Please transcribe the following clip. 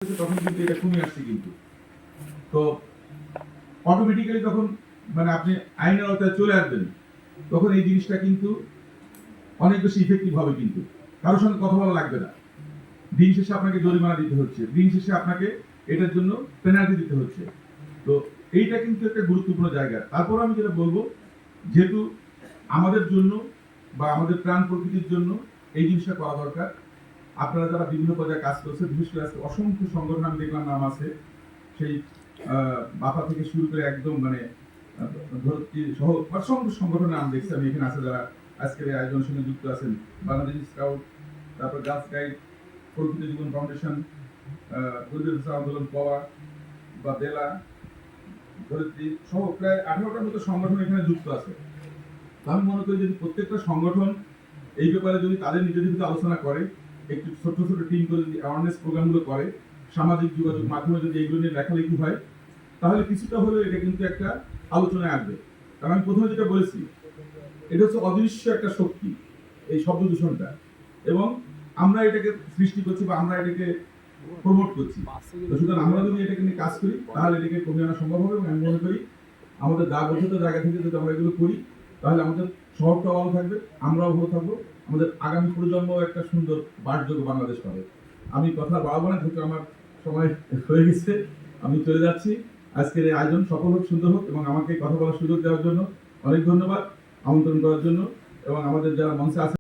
তখন কিন্তু এটা কমে আসছে কিন্তু। তো অটোমেটিক্যালি তখন মানে আপনি আইনের আওতায় চলে আসবেন, তখন এই জিনিসটা কিন্তু অনেক বেশি ইফেক্টিভ হবে কিন্তু। কারোর সঙ্গে কথা বলা লাগবে না। দিন শেষে আপনাকে জরিমানা দিতে হচ্ছে, দিন শেষে আপনাকে এটার জন্য পেনাল্টি দিতে হচ্ছে। তো এইটা কিন্তু একটা গুরুত্বপূর্ণ জায়গা। তারপর আমি যেটা বলবো, যেহেতু আমাদের জন্য বা আমাদের প্রাণ প্রকৃতির জন্য এই জিনিসটা করা দরকার। আপনারা যারা বিভিন্ন পর্যায়ে কাজ করছে, বিশেষ করে আজকে অসংখ্য সংগঠন আমি দেখলাম নাম আছে, সেই বাপা থেকে শুরু করে একদম মানে ধরতি সহ অসংখ্য সংগঠনের নাম দেখছি আমি এখানে আছে, যারা আজকের এই আয়োজনের সঙ্গে যুক্ত আছেন। বাংলাদেশ স্কাউট, তারপর গার্লস গাইড, প্রকৃতি জীবন ফাউন্ডেশন, পরিবেশ আন্দোলন পাওয়া বা বেলা ধরতি সহ প্রায় 18টার মতো সংগঠন এখানে যুক্ত আছে। আমি মনে করি যদি প্রত্যেকটা সংগঠন এই ব্যাপারে যদি তাদের নিজেদের আলোচনা করে, একটু ছোট ছোট টিম করে যদি অ্যাওয়ারনেস প্রোগ্রামগুলো করে, সামাজিক যোগাযোগ মাধ্যমে যদি এগুলো নিয়ে লেখালেখি হয়, তাহলে কিছুটা হলেও এটা কিন্তু একটা আলোচনায় আসবে। কারণ আমি প্রথমে যেটা বলেছি, এটা হচ্ছে অদৃশ্য একটা শক্তি, এই শব্দ দূষণটা, এবং আমরা এটাকে সৃষ্টি করছি বা আমরা এটাকে প্রমোট করছি। তো সুতরাং আমরা যদি এটাকে নিয়ে কাজ করি, তাহলে এটাকে কমিয়ে আনা সম্ভব হবে। এবং আমি মনে করি আমাদের দায়বদ্ধত জায়গা থেকে যদি আমরা এগুলো করি, তাহলে আমাদের শহরটাও ভালো থাকবে, আমরাও ভালো থাকবো, আমাদের আগামী প্রজন্ম একটা সুন্দর বাসযোগ্য বাংলাদেশ পাবে। আমি কথা বাড়াবো না, যেহেতু আমার সময় হয়ে গেছে, আমি চলে যাচ্ছি। আজকের এই আয়োজন সফল হোক, সুন্দর হোক, এবং আমাকে কথা বলার সুযোগ দেওয়ার জন্য অনেক ধন্যবাদ, আমন্ত্রণ করার জন্য। এবং আমাদের যারা মঞ্চে আছে